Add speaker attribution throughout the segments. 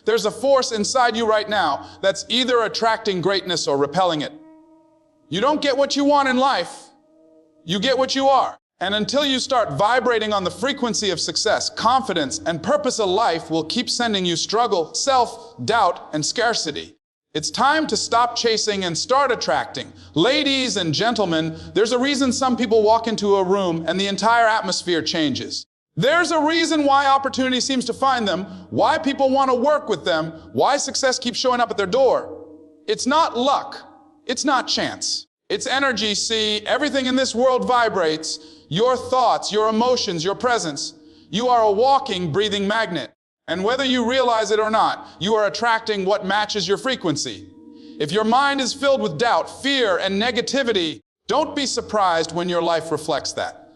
Speaker 1: There's a force inside you right now that's either attracting greatness or repelling it. You don't get what you want in life, you get what you are. And until you start vibrating on the frequency of success, confidence, and purpose of life will keep sending you struggle, self-doubt, and scarcity. It's time to stop chasing and start attracting. Ladies and gentlemen, there's a reason some people walk into a room and the entire atmosphere changes. There's a reason why opportunity seems to find them, why people want to work with them, why success keeps showing up at their door. It's not luck. It's not chance. It's energy. See, everything in this world vibrates. Your thoughts, your emotions, your presence. You are a walking, breathing magnet. And whether you realize it or not, you are attracting what matches your frequency. If your mind is filled with doubt, fear, and negativity, don't be surprised when your life reflects that.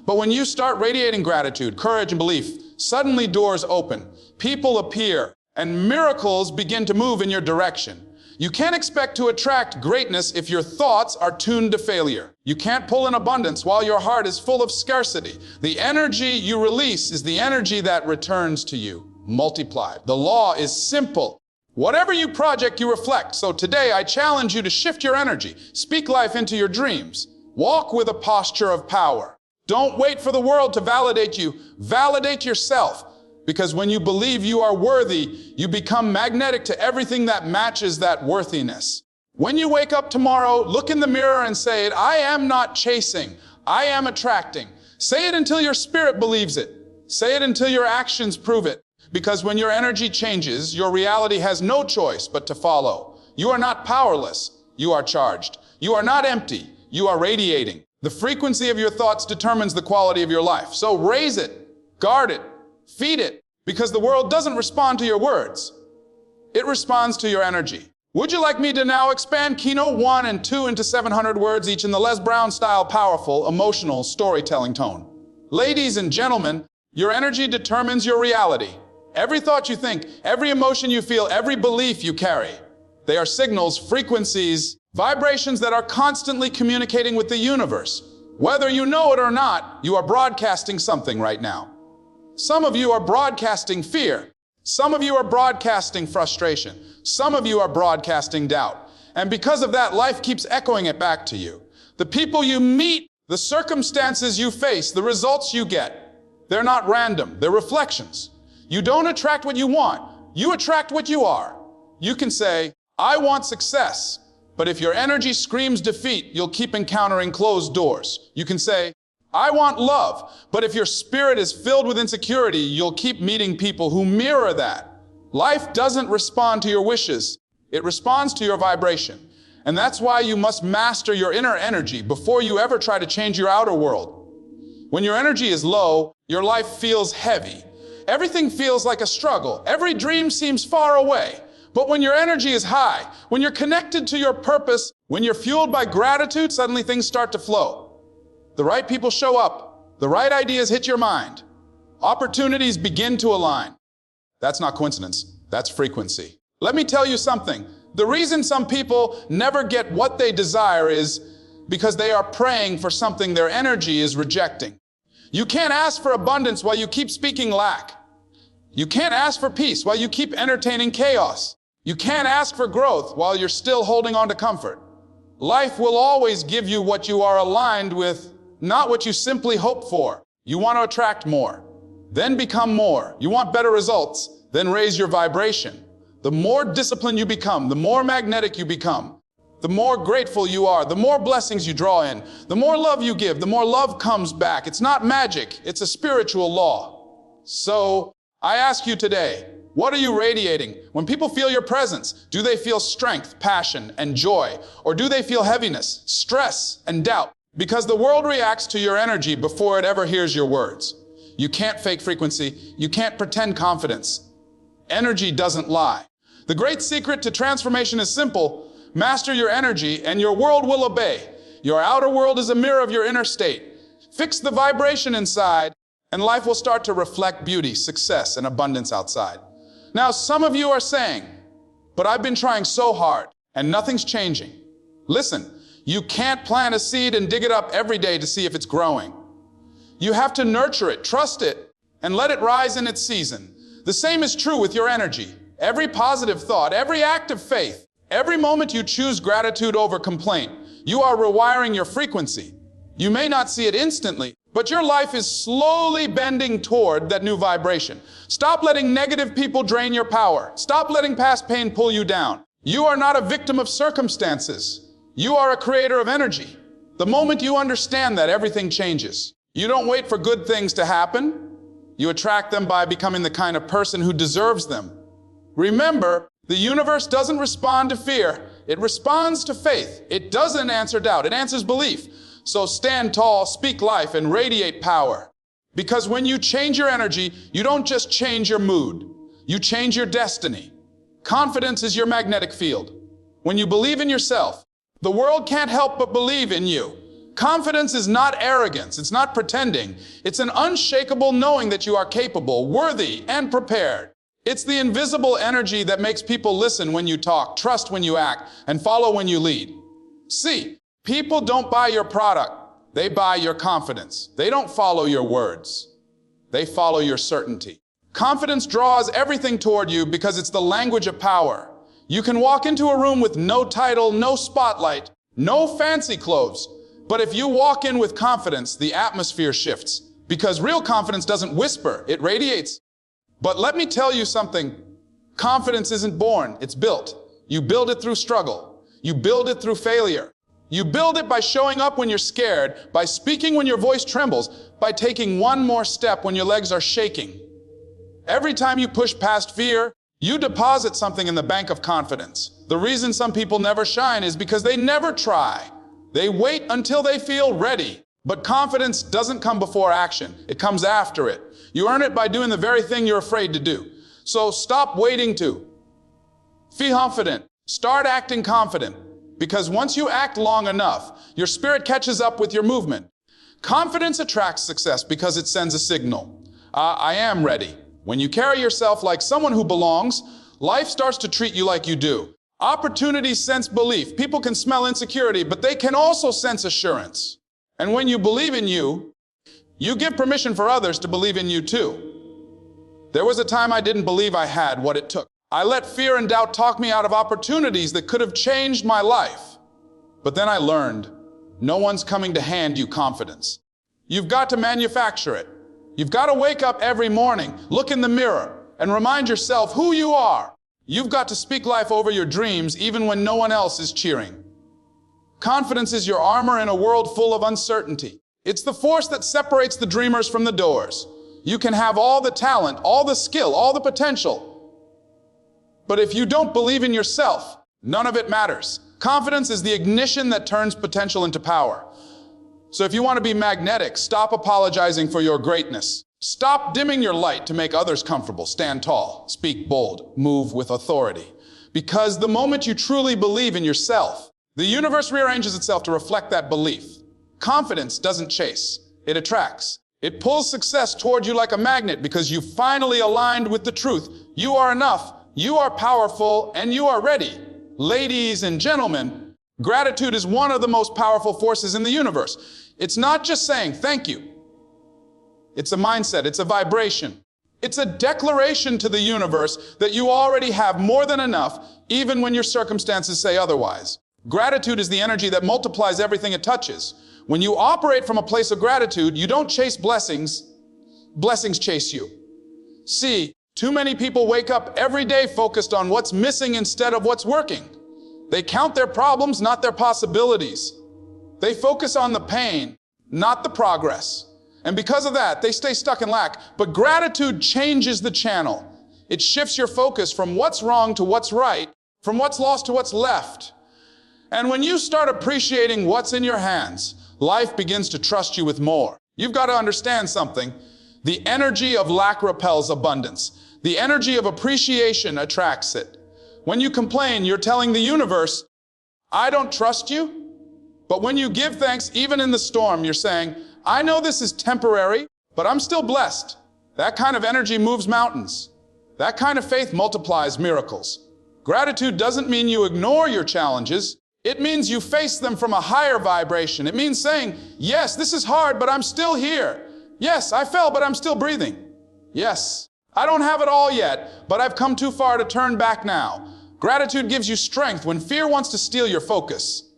Speaker 1: But when you start radiating gratitude, courage, and belief, suddenly doors open, people appear, and miracles begin to move in your direction. You can't expect to attract greatness if your thoughts are tuned to failure. You can't pull in abundance while your heart is full of scarcity. The energy you release is the energy that returns to you, multiplied. The law is simple. Whatever you project, you reflect. So today I challenge you to shift your energy. Speak life into your dreams. Walk with a posture of power. Don't wait for the world to validate you. Validate yourself. Because when you believe you are worthy, you become magnetic to everything that matches that worthiness. When you wake up tomorrow, look in the mirror and say it, I am not chasing, I am attracting. Say it until your spirit believes it. Say it until your actions prove it. Because when your energy changes, your reality has no choice but to follow. You are not powerless, you are charged. You are not empty, you are radiating. The frequency of your thoughts determines the quality of your life. So raise it, guard it, feed it, because the world doesn't respond to your words. It responds to your energy. Would you like me to now expand Keynote 1 and 2 into 700 words each in the Les Brown style, powerful, emotional storytelling tone? Ladies and gentlemen, your energy determines your reality. Every thought you think, every emotion you feel, every belief you carry. They are signals, frequencies, vibrations that are constantly communicating with the universe. Whether you know it or not, you are broadcasting something right now. Some of you are broadcasting fear. Some of you are broadcasting frustration. Some of you are broadcasting doubt. And because of that, life keeps echoing it back to you. The people you meet, the circumstances you face, the results you get, they're not random, they're reflections. You don't attract what you want, you attract what you are. You can say, I want success, but if your energy screams defeat, you'll keep encountering closed doors. You can say, I want love, but if your spirit is filled with insecurity, you'll keep meeting people who mirror that. Life doesn't respond to your wishes, it responds to your vibration. And that's why you must master your inner energy before you ever try to change your outer world. When your energy is low, your life feels heavy. Everything feels like a struggle. Every dream seems far away. But when your energy is high, when you're connected to your purpose, when you're fueled by gratitude, suddenly things start to flow. The right people show up. The right ideas hit your mind. Opportunities begin to align. That's not coincidence. That's frequency. Let me tell you something. The reason some people never get what they desire is because they are praying for something their energy is rejecting. You can't ask for abundance while you keep speaking lack. You can't ask for peace while you keep entertaining chaos. You can't ask for growth while you're still holding on to comfort. Life will always give you what you are aligned with, not what you simply hope for. You want to attract more, then become more. You want better results, then raise your vibration. The more disciplined you become, the more magnetic you become, the more grateful you are, the more blessings you draw in, the more love you give, the more love comes back. It's not magic, it's a spiritual law. So I ask you today, what are you radiating? When people feel your presence, do they feel strength, passion, and joy? Or do they feel heaviness, stress, and doubt? Because the world reacts to your energy before it ever hears your words. You can't fake frequency. You can't pretend confidence. Energy doesn't lie. The great secret to transformation is simple. Master your energy and your world will obey. Your outer world is a mirror of your inner state. Fix the vibration inside and life will start to reflect beauty, success, and abundance outside. Now, some of you are saying, but I've been trying so hard and nothing's changing. Listen, you can't plant a seed and dig it up every day to see if it's growing. You have to nurture it, trust it, and let it rise in its season. The same is true with your energy. every positive thought, every act of faith, every moment you choose gratitude over complaint, you are rewiring your frequency. You may not see it instantly, but your life is slowly bending toward that new vibration. Stop letting negative people drain your power. Stop letting past pain pull you down. You are not a victim of circumstances. You are a creator of energy. The moment you understand that, everything changes. You don't wait for good things to happen. You attract them by becoming the kind of person who deserves them. Remember, the universe doesn't respond to fear. It responds to faith. It doesn't answer doubt. It answers belief. So stand tall, speak life, and radiate power. Because when you change your energy, you don't just change your mood. You change your destiny. Confidence is your magnetic field. When you believe in yourself, the world can't help but believe in you. Confidence is not arrogance. It's not pretending. It's an unshakable knowing that you are capable, worthy, and prepared. It's the invisible energy that makes people listen when you talk, trust when you act, and follow when you lead. See, people don't buy your product. They buy your confidence. They don't follow your words. They follow your certainty. Confidence draws everything toward you because it's the language of power. You can walk into a room with no title, no spotlight, no fancy clothes. But if you walk in with confidence, the atmosphere shifts. Because real confidence doesn't whisper, it radiates. But let me tell you something. Confidence isn't born, it's built. You build it through struggle. You build it through failure. You build it by showing up when you're scared, by speaking when your voice trembles, by taking one more step when your legs are shaking. Every time you push past fear, you deposit something in the bank of confidence. The reason some people never shine is because they never try. They wait until they feel ready. But confidence doesn't come before action. It comes after it. You earn it by doing the very thing you're afraid to do. So stop waiting to. Be confident. Start acting confident. Because once you act long enough, your spirit catches up with your movement. Confidence attracts success because it sends a signal. I am ready. When you carry yourself like someone who belongs, life starts to treat you like you do. Opportunities sense belief. People can smell insecurity, but they can also sense assurance. And when you believe in you, you give permission for others to believe in you too. There was a time I didn't believe I had what it took. I let fear and doubt talk me out of opportunities that could have changed my life. But then I learned, no one's coming to hand you confidence. You've got to manufacture it. You've got to wake up every morning, look in the mirror, and remind yourself who you are. You've got to speak life over your dreams even when no one else is cheering. Confidence is your armor in a world full of uncertainty. It's the force that separates the dreamers from the doers. You can have all the talent, all the skill, all the potential. But if you don't believe in yourself, none of it matters. Confidence is the ignition that turns potential into power. So if you want to be magnetic, stop apologizing for your greatness. Stop dimming your light to make others comfortable. Stand tall, speak bold, move with authority. Because the moment you truly believe in yourself, the universe rearranges itself to reflect that belief. Confidence doesn't chase, it attracts. It pulls success toward you like a magnet because you finally aligned with the truth. You are enough, you are powerful, and you are ready. Ladies and gentlemen, gratitude is one of the most powerful forces in the universe. It's not just saying thank you. It's a mindset, it's a vibration. It's a declaration to the universe that you already have more than enough, even when your circumstances say otherwise. Gratitude is the energy that multiplies everything it touches. When you operate from a place of gratitude, you don't chase blessings, blessings chase you. See, too many people wake up every day focused on what's missing instead of what's working. They count their problems, not their possibilities. They focus on the pain, not the progress. And because of that, they stay stuck in lack. But gratitude changes the channel. It shifts your focus from what's wrong to what's right, from what's lost to what's left. And when you start appreciating what's in your hands, life begins to trust you with more. You've got to understand something. The energy of lack repels abundance. The energy of appreciation attracts it. When you complain, you're telling the universe, I don't trust you. But when you give thanks, even in the storm, you're saying, I know this is temporary, but I'm still blessed. That kind of energy moves mountains. That kind of faith multiplies miracles. Gratitude doesn't mean you ignore your challenges. It means you face them from a higher vibration. It means saying, yes, this is hard, but I'm still here. Yes, I fell, but I'm still breathing. Yes, I don't have it all yet, but I've come too far to turn back now. Gratitude gives you strength when fear wants to steal your focus.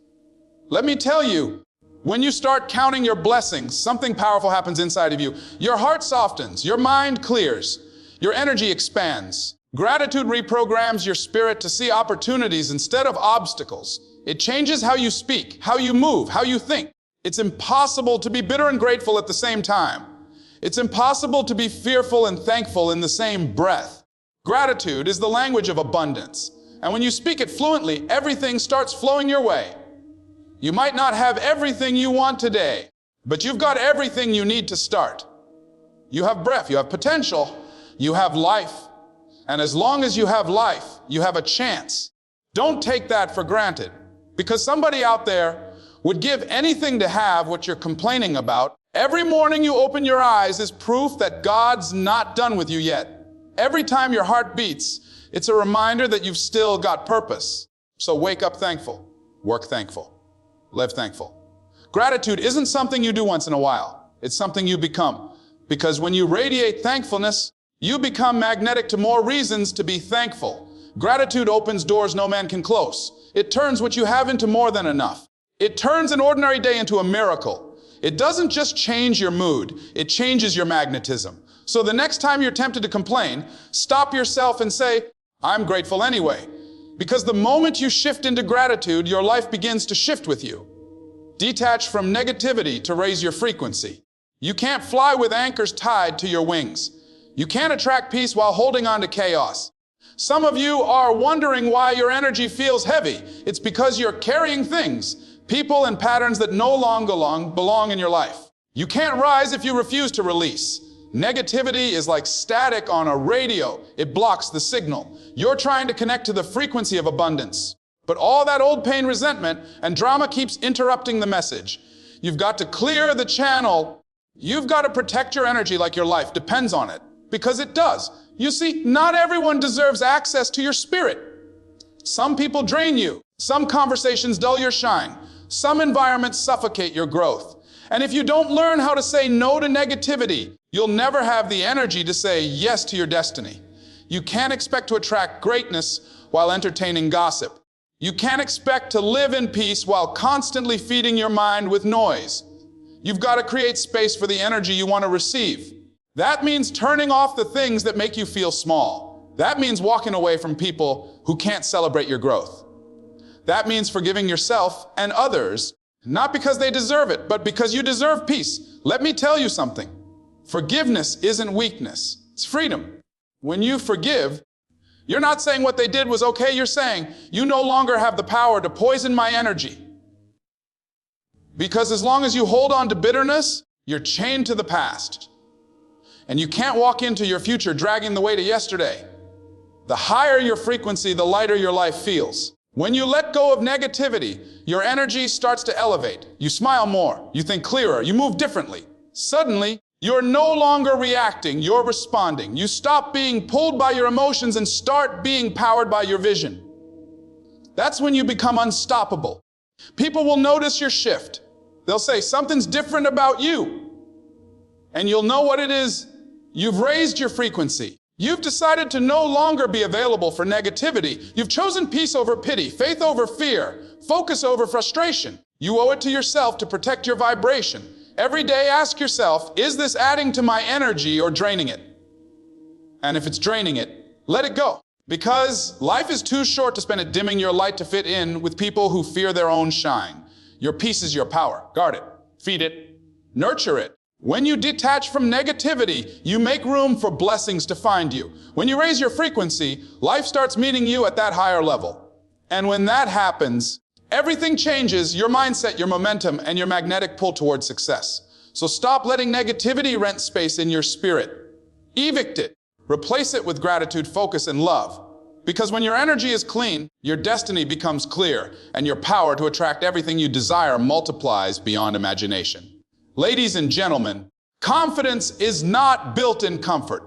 Speaker 1: Let me tell you, when you start counting your blessings, something powerful happens inside of you. Your heart softens, your mind clears, your energy expands. Gratitude reprograms your spirit to see opportunities instead of obstacles. It changes how you speak, how you move, how you think. It's impossible to be bitter and grateful at the same time. It's impossible to be fearful and thankful in the same breath. Gratitude is the language of abundance. And when you speak it fluently, everything starts flowing your way. You might not have everything you want today, but you've got everything you need to start. You have breath, you have potential, you have life. And as long as you have life, you have a chance. Don't take that for granted, because somebody out there would give anything to have what you're complaining about. Every morning you open your eyes is proof that God's not done with you yet. Every time your heart beats, it's a reminder that you've still got purpose. So wake up thankful, work thankful, live thankful. Gratitude isn't something you do once in a while. It's something you become. Because when you radiate thankfulness, you become magnetic to more reasons to be thankful. Gratitude opens doors no man can close. It turns what you have into more than enough. It turns an ordinary day into a miracle. It doesn't just change your mood, it changes your magnetism. So the next time you're tempted to complain, stop yourself and say, I'm grateful anyway. Because the moment you shift into gratitude, your life begins to shift with you. Detach from negativity to raise your frequency. You can't fly with anchors tied to your wings. You can't attract peace while holding on to chaos. Some of you are wondering why your energy feels heavy. It's because you're carrying things, people and patterns that no longer belong in your life. You can't rise if you refuse to release. Negativity is like static on a radio. It blocks the signal. You're trying to connect to the frequency of abundance. But all that old pain, resentment, and drama keeps interrupting the message. You've got to clear the channel. You've got to protect your energy like your life depends on it. Because it does. You see, not everyone deserves access to your spirit. Some people drain you. Some conversations dull your shine. Some environments suffocate your growth. And if you don't learn how to say no to negativity, you'll never have the energy to say yes to your destiny. You can't expect to attract greatness while entertaining gossip. You can't expect to live in peace while constantly feeding your mind with noise. You've got to create space for the energy you want to receive. That means turning off the things that make you feel small. That means walking away from people who can't celebrate your growth. That means forgiving yourself and others, not because they deserve it, but because you deserve peace. Let me tell you something. Forgiveness isn't weakness, it's freedom. When you forgive, you're not saying what they did was okay, you're saying, you no longer have the power to poison my energy. Because as long as you hold on to bitterness, you're chained to the past. And you can't walk into your future dragging the weight of yesterday. The higher your frequency, the lighter your life feels. When you let go of negativity, your energy starts to elevate. You smile more, you think clearer, you move differently. Suddenly, you're no longer reacting, you're responding. You stop being pulled by your emotions and start being powered by your vision. That's when you become unstoppable. People will notice your shift. They'll say, something's different about you. And you'll know what it is. You've raised your frequency. You've decided to no longer be available for negativity. You've chosen peace over pity, faith over fear, focus over frustration. You owe it to yourself to protect your vibration. Every day ask yourself, is this adding to my energy or draining it? And if it's draining it, let it go. Because life is too short to spend it dimming your light to fit in with people who fear their own shine. Your peace is your power. Guard it, feed it, nurture it. When you detach from negativity, you make room for blessings to find you. When you raise your frequency, life starts meeting you at that higher level. And when that happens, everything changes, your mindset, your momentum, and your magnetic pull towards success. So stop letting negativity rent space in your spirit. Evict it. Replace it with gratitude, focus, and love. Because when your energy is clean, your destiny becomes clear, and your power to attract everything you desire multiplies beyond imagination. Ladies and gentlemen, confidence is not built in comfort.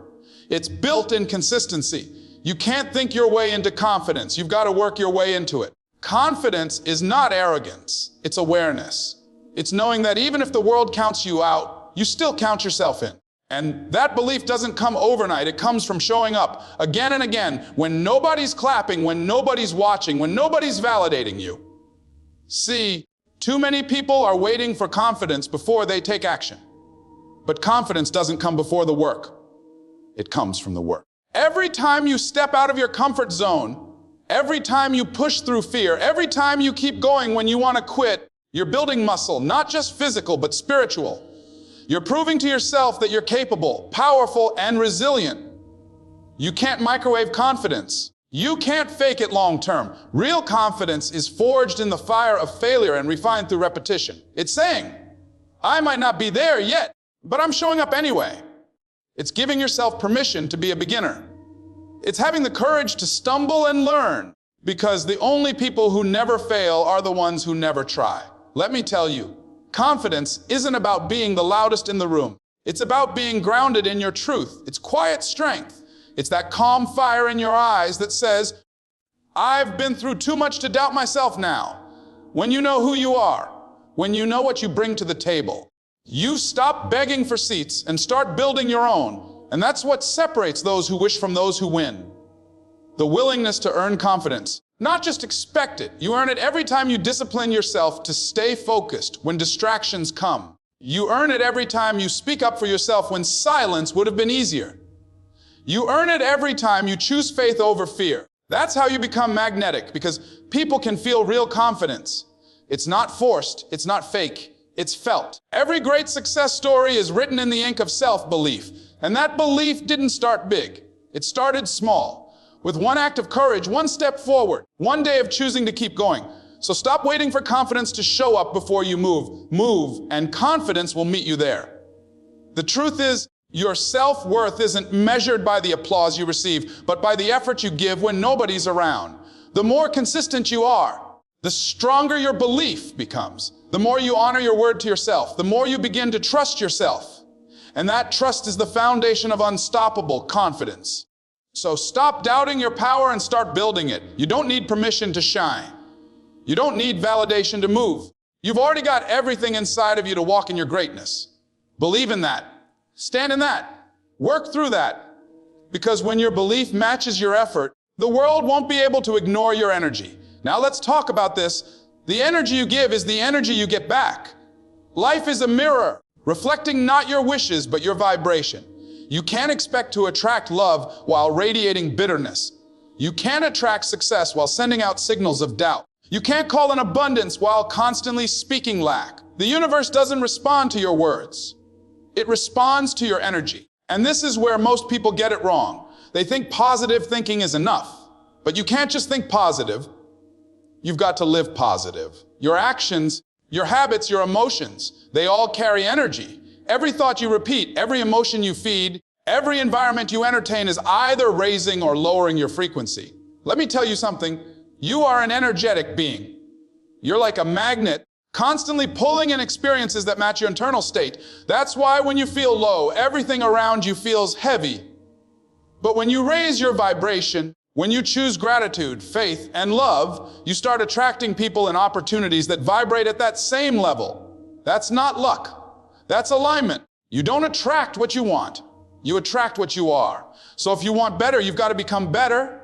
Speaker 1: It's built in consistency. You can't think your way into confidence. You've got to work your way into it. Confidence is not arrogance. It's awareness. It's knowing that even if the world counts you out, you still count yourself in. And that belief doesn't come overnight. It comes from showing up again and again when nobody's clapping, when nobody's watching, when nobody's validating you. See, too many people are waiting for confidence before they take action. But confidence doesn't come before the work. It comes from the work. Every time you step out of your comfort zone, every time you push through fear, every time you keep going when you want to quit, you're building muscle, not just physical, but spiritual. You're proving to yourself that you're capable, powerful, and resilient. You can't microwave confidence. You can't fake it long term. Real confidence is forged in the fire of failure and refined through repetition. It's saying, I might not be there yet, but I'm showing up anyway. It's giving yourself permission to be a beginner. It's having the courage to stumble and learn, because the only people who never fail are the ones who never try. Let me tell you, confidence isn't about being the loudest in the room. It's about being grounded in your truth. It's quiet strength. It's that calm fire in your eyes that says, I've been through too much to doubt myself now. When you know who you are, when you know what you bring to the table, you stop begging for seats and start building your own. And that's what separates those who wish from those who win. The willingness to earn confidence. Not just expect it. You earn it every time you discipline yourself to stay focused when distractions come. You earn it every time you speak up for yourself when silence would have been easier. You earn it every time you choose faith over fear. That's how you become magnetic, because people can feel real confidence. It's not forced, it's not fake, it's felt. Every great success story is written in the ink of self-belief. And that belief didn't start big. It started small. With one act of courage, one step forward, one day of choosing to keep going. So stop waiting for confidence to show up before you move. Move, and confidence will meet you there. The truth is, your self-worth isn't measured by the applause you receive, but by the effort you give when nobody's around. The more consistent you are, the stronger your belief becomes. The more you honor your word to yourself, the more you begin to trust yourself. And that trust is the foundation of unstoppable confidence. So stop doubting your power and start building it. You don't need permission to shine. You don't need validation to move. You've already got everything inside of you to walk in your greatness. Believe in that. Stand in that. Work through that. Because when your belief matches your effort, the world won't be able to ignore your energy. Now let's talk about this. The energy you give is the energy you get back. Life is a mirror, reflecting not your wishes, but your vibration. You can't expect to attract love while radiating bitterness. You can't attract success while sending out signals of doubt. You can't call in abundance while constantly speaking lack. The universe doesn't respond to your words. It responds to your energy. And this is where most people get it wrong. They think positive thinking is enough. But you can't just think positive. You've got to live positive. Your actions, your habits, your emotions, they all carry energy. Every thought you repeat, every emotion you feed, every environment you entertain is either raising or lowering your frequency. Let me tell you something. You are an energetic being. You're like a magnet, constantly pulling in experiences that match your internal state. That's why when you feel low, everything around you feels heavy. But when you raise your vibration, when you choose gratitude, faith, and love, you start attracting people and opportunities that vibrate at that same level. That's not luck. That's alignment. You don't attract what you want. You attract what you are. So if you want better, you've got to become better.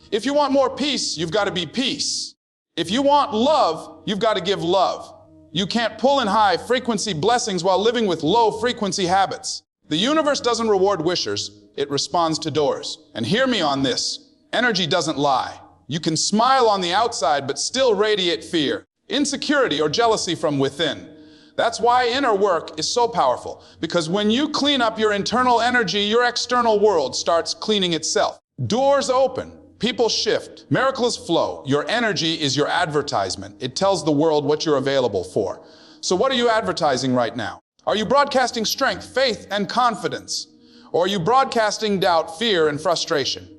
Speaker 1: If you want more peace, you've got to be peace. If you want love, you've got to give love. You can't pull in high frequency blessings while living with low frequency habits. The universe doesn't reward wishers. It responds to doors. And hear me on this. Energy doesn't lie. You can smile on the outside, but still radiate fear, insecurity, or jealousy from within. That's why inner work is so powerful. Because when you clean up your internal energy, your external world starts cleaning itself. Doors open. People shift. Miracles flow. Your energy is your advertisement. It tells the world what you're available for. So what are you advertising right now? Are you broadcasting strength, faith, and confidence? Or are you broadcasting doubt, fear, and frustration?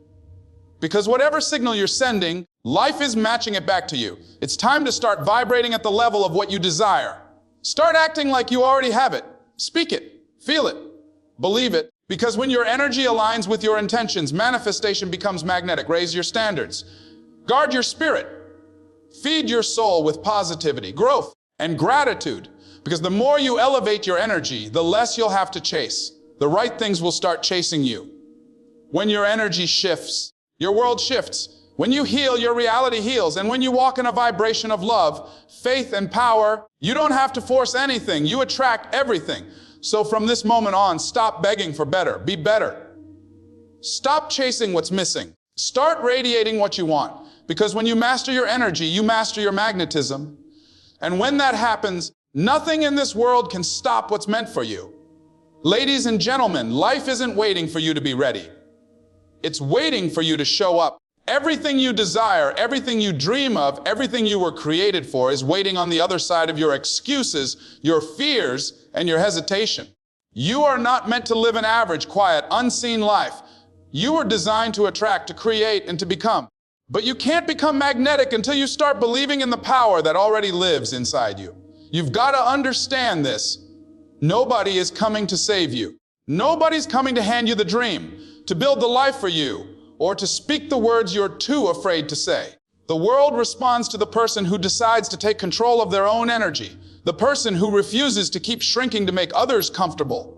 Speaker 1: Because whatever signal you're sending, life is matching it back to you. It's time to start vibrating at the level of what you desire. Start acting like you already have it. Speak it. Feel it. Believe it. Because when your energy aligns with your intentions, manifestation becomes magnetic. Raise your standards. Guard your spirit. Feed your soul with positivity, growth, and gratitude. Because the more you elevate your energy, the less you'll have to chase. The right things will start chasing you. When your energy shifts, your world shifts. When you heal, your reality heals. And when you walk in a vibration of love, faith, and power, you don't have to force anything. You attract everything. So from this moment on, stop begging for better. Be better. Stop chasing what's missing. Start radiating what you want. Because when you master your energy, you master your magnetism. And when that happens, nothing in this world can stop what's meant for you. Ladies and gentlemen, life isn't waiting for you to be ready. It's waiting for you to show up. Everything you desire, everything you dream of, everything you were created for is waiting on the other side of your excuses, your fears, and your hesitation. You are not meant to live an average, quiet, unseen life. You were designed to attract, to create, and to become. But you can't become magnetic until you start believing in the power that already lives inside you. You've got to understand this. Nobody is coming to save you. Nobody's coming to hand you the dream, to build the life for you, or to speak the words you're too afraid to say. The world responds to the person who decides to take control of their own energy, the person who refuses to keep shrinking to make others comfortable,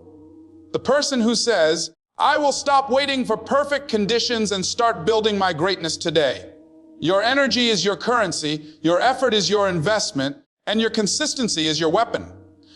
Speaker 1: the person who says, I will stop waiting for perfect conditions and start building my greatness today. Your energy is your currency, your effort is your investment, and your consistency is your weapon.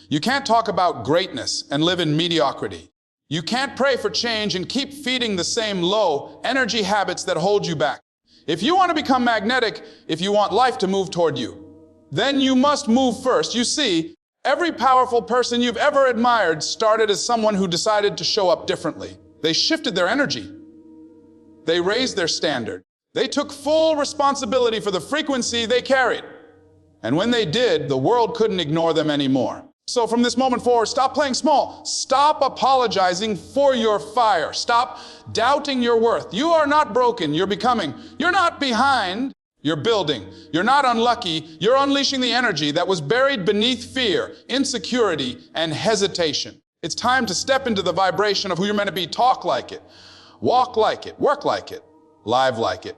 Speaker 1: You can't talk about greatness and live in mediocrity. You can't pray for change and keep feeding the same low energy habits that hold you back. If you want to become magnetic, if you want life to move toward you, then you must move first. You see, every powerful person you've ever admired started as someone who decided to show up differently. They shifted their energy. They raised their standard. They took full responsibility for the frequency they carried. And when they did, the world couldn't ignore them anymore. So from this moment forward, stop playing small. Stop apologizing for your fire. Stop doubting your worth. You are not broken, you're becoming. You're not behind, you're building. You're not unlucky, you're unleashing the energy that was buried beneath fear, insecurity, and hesitation. It's time to step into the vibration of who you're meant to be. Talk like it, walk like it, work like it, live like it.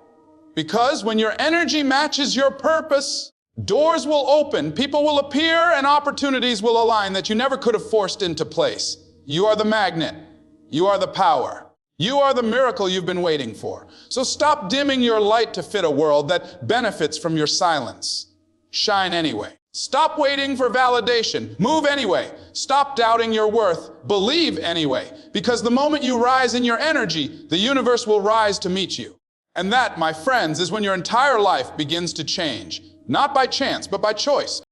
Speaker 1: Because when your energy matches your purpose, doors will open, people will appear, and opportunities will align that you never could have forced into place. You are the magnet. You are the power. You are the miracle you've been waiting for. So stop dimming your light to fit a world that benefits from your silence. Shine anyway. Stop waiting for validation. Move anyway. Stop doubting your worth. Believe anyway. Because the moment you rise in your energy, the universe will rise to meet you. And that, my friends, is when your entire life begins to change. Not by chance, but by choice.